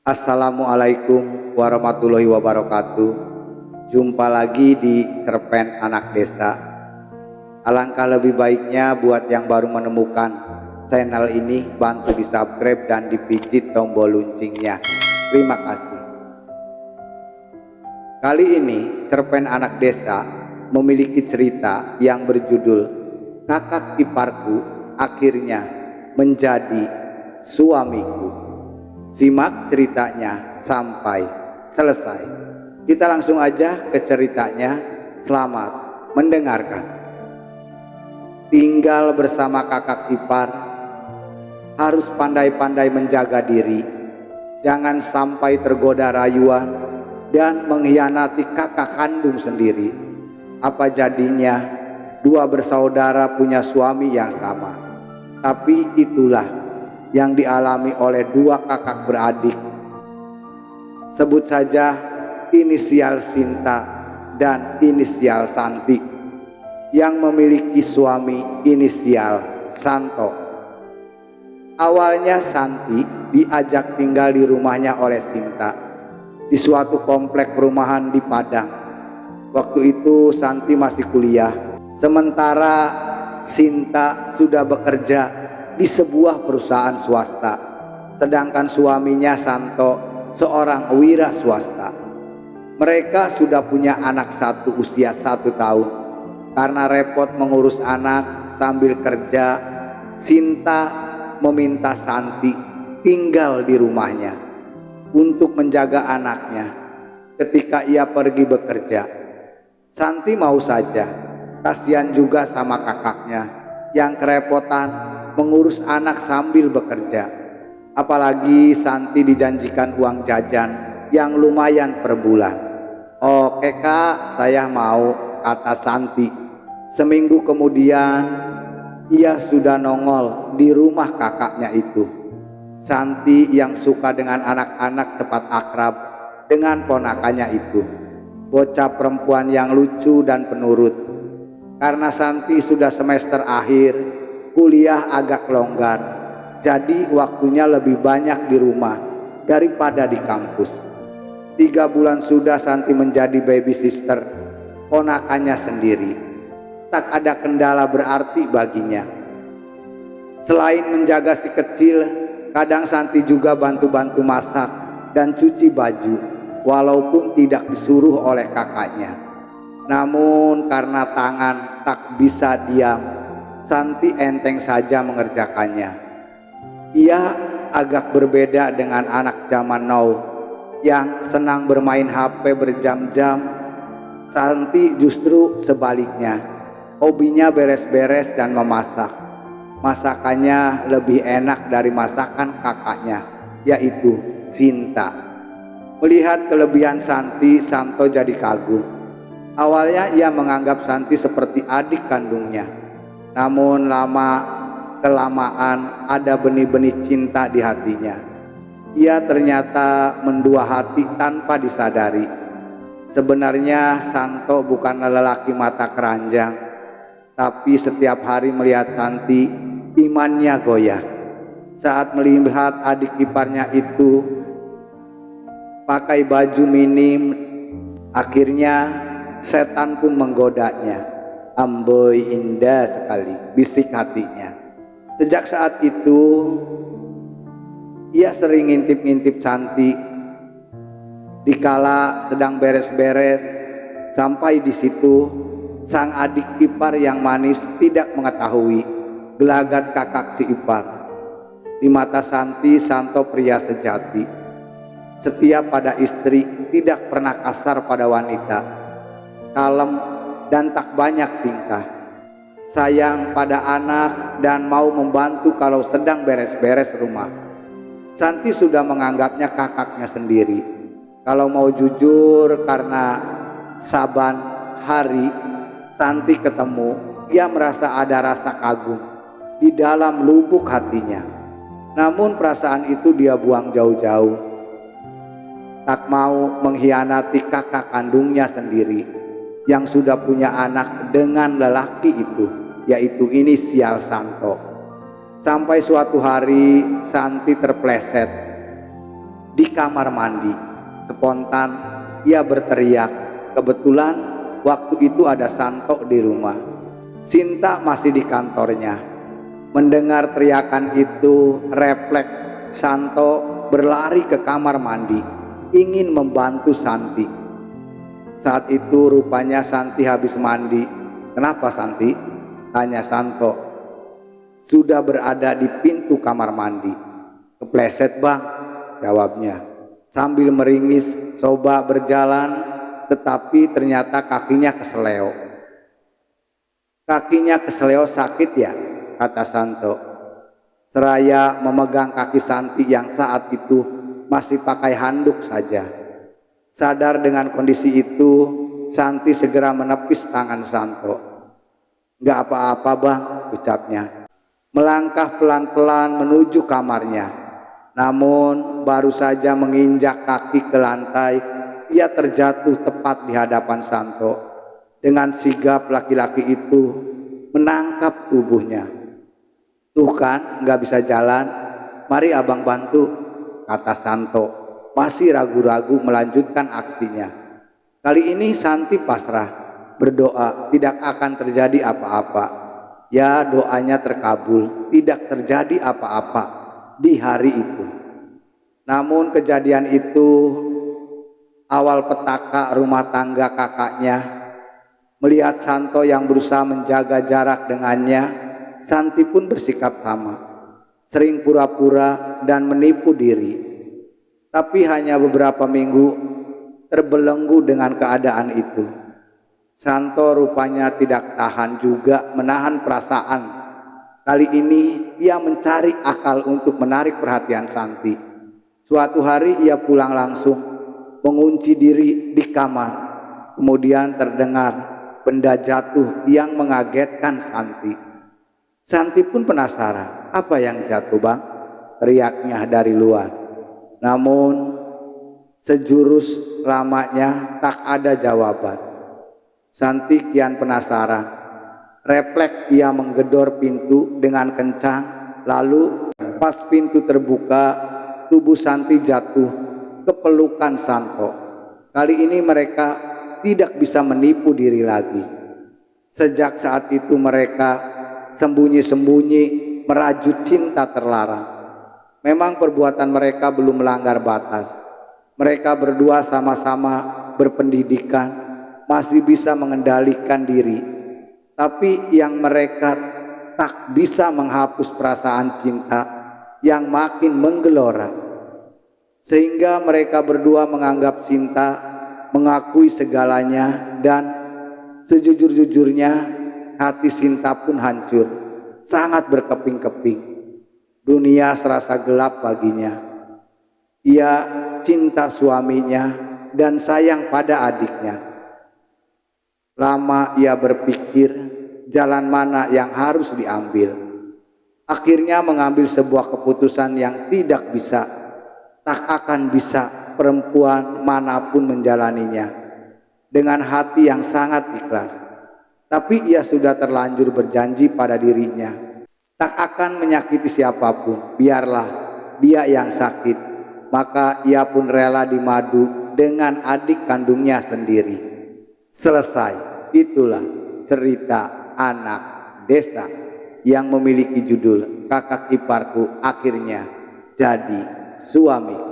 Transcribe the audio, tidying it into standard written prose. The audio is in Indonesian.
Assalamualaikum warahmatullahi wabarakatuh. Jumpa lagi di Cerpen Anak Desa. Alangkah lebih baiknya buat yang baru menemukan channel ini, bantu di subscribe dan dipijit tombol loncengnya. Terima kasih. Kali ini Cerpen Anak Desa memiliki cerita yang berjudul Kakak Iparku Akhirnya Menjadi Suamiku. Simak ceritanya sampai selesai. Kita langsung aja ke ceritanya. Selamat mendengarkan. Tinggal bersama kakak ipar, harus pandai-pandai menjaga diri. Jangan sampai tergoda rayuan dan mengkhianati kakak kandung sendiri. Apa jadinya dua bersaudara punya suami yang sama? Tapi itulah yang dialami oleh dua kakak beradik. Sebut saja inisial Sinta dan inisial Santi, yang memiliki suami inisial Santo. Awalnya Santi diajak tinggal di rumahnya oleh Sinta di suatu komplek perumahan di Padang. Waktu itu Santi masih kuliah, sementara Sinta sudah bekerja di sebuah perusahaan swasta, sedangkan suaminya Santo seorang wira swasta. Mereka sudah punya anak satu usia 1 tahun. Karena repot mengurus anak sambil kerja, Sinta meminta Santi tinggal di rumahnya untuk menjaga anaknya ketika ia pergi bekerja. Santi mau saja, kasihan juga sama kakaknya yang kerepotan mengurus anak sambil bekerja. Apalagi Santi dijanjikan uang jajan yang lumayan per bulan. Oke kak, saya mau, kata Santi. Seminggu kemudian ia sudah nongol di rumah kakaknya itu. Santi yang suka dengan anak-anak cepat akrab dengan ponakannya itu. Bocah perempuan yang lucu dan penurut. Karena Santi sudah semester akhir, kuliah agak longgar, jadi waktunya lebih banyak di rumah daripada di kampus. 3 bulan sudah Santi menjadi baby sister ponakannya sendiri. Tak ada kendala berarti baginya. Selain menjaga si kecil, kadang Santi juga bantu-bantu masak dan cuci baju, walaupun tidak disuruh oleh kakaknya. Namun karena tangan tak bisa diam, Santi enteng saja mengerjakannya. Ia agak berbeda dengan anak zaman now yang senang bermain HP berjam-jam. Santi justru sebaliknya, hobinya beres-beres dan memasak. Masakannya lebih enak dari masakan kakaknya, yaitu Sinta. Melihat kelebihan Santi, Santo jadi kagum. Awalnya ia menganggap Santi seperti adik kandungnya. Namun lama-kelamaan ada benih-benih cinta di hatinya. Ia ternyata mendua hati tanpa disadari. Sebenarnya Santo bukanlah lelaki mata keranjang, tapi setiap hari melihat Santi, imannya goyah. Saat melihat adik iparnya itu pakai baju minim, akhirnya setan pun menggodanya. Amboi, indah sekali, bisik hatinya. Sejak saat itu ia sering ngintip-ngintip Santi dikala sedang beres-beres. Sampai di situ sang adik ipar yang manis tidak mengetahui gelagat kakak si ipar. Di mata Santi, Santo pria sejati, setia pada istri, tidak pernah kasar pada wanita, kalem dan tak banyak tingkah, sayang pada anak dan mau membantu kalau sedang beres-beres rumah. Santi sudah menganggapnya kakaknya sendiri. Kalau mau jujur, karena saban hari Santi ketemu, ia merasa ada rasa kagum di dalam lubuk hatinya. Namun perasaan itu dia buang jauh-jauh. Tak mau mengkhianati kakak kandungnya sendiri yang sudah punya anak dengan lelaki itu, yaitu inisial Santo. Sampai suatu hari Santi terpleset di kamar mandi. Spontan ia berteriak. Kebetulan waktu itu ada Santo di rumah. Sinta masih di kantornya. Mendengar teriakan itu, refleks Santo berlari ke kamar mandi, ingin membantu Santi. Saat itu rupanya Santi habis mandi. "Kenapa Santi?" tanya Santo. "Sudah berada di pintu kamar mandi." "Kepleset bang," jawabnya. Sambil meringis coba berjalan, tetapi ternyata kakinya keseleo. "Kakinya keseleo sakit ya?" kata Santo. Seraya memegang kaki Santi yang saat itu masih pakai handuk saja. Sadar dengan kondisi itu, Santi segera menepis tangan Santo. "Nggak apa-apa bang," ucapnya. Melangkah pelan-pelan menuju kamarnya. Namun baru saja menginjak kaki ke lantai, ia terjatuh tepat di hadapan Santo. Dengan sigap laki-laki itu menangkap tubuhnya. "Tuh kan nggak bisa jalan, mari abang bantu," kata Santo, masih ragu-ragu melanjutkan aksinya. Kali ini Santi pasrah, berdoa tidak akan terjadi apa-apa. Ya, doanya terkabul, tidak terjadi apa-apa di hari itu. Namun kejadian itu awal petaka rumah tangga kakaknya. Melihat Santo yang berusaha menjaga jarak dengannya, Santi pun bersikap sama, sering pura-pura dan menipu diri. Tapi hanya beberapa minggu terbelenggu dengan keadaan itu. Santo rupanya tidak tahan juga menahan perasaan. Kali ini ia mencari akal untuk menarik perhatian Santi. Suatu hari ia pulang langsung, mengunci diri di kamar. Kemudian terdengar benda jatuh yang mengagetkan Santi. Santi pun penasaran, "Apa yang jatuh bang?" teriaknya dari luar. Namun sejurus lamanya tak ada jawaban. Santi kian penasaran. Refleks ia menggedor pintu dengan kencang. Lalu pas pintu terbuka, tubuh Santi jatuh ke pelukan Santo. Kali ini mereka tidak bisa menipu diri lagi. Sejak saat itu mereka sembunyi-sembunyi merajut cinta terlarang. Memang perbuatan mereka belum melanggar batas. Mereka berdua sama-sama berpendidikan, masih bisa mengendalikan diri. Tapi yang mereka tak bisa menghapus perasaan cinta yang makin menggelora. Sehingga mereka berdua menganggap cinta, mengakui segalanya, dan sejujur-jujurnya hati Sinta pun hancur, sangat berkeping-keping. Dunia serasa gelap baginya. Ia cinta suaminya dan sayang pada adiknya. Lama ia berpikir jalan mana yang harus diambil. Akhirnya mengambil sebuah keputusan yang tak akan bisa perempuan manapun menjalaninya dengan hati yang sangat ikhlas. Tapi ia sudah terlanjur berjanji pada dirinya, tak akan menyakiti siapapun, biarlah dia yang sakit. Maka ia pun rela dimadu dengan adik kandungnya sendiri. Selesai. Itulah cerita anak desa yang memiliki judul Kakak Iparku Akhirnya Jadi Suamiku.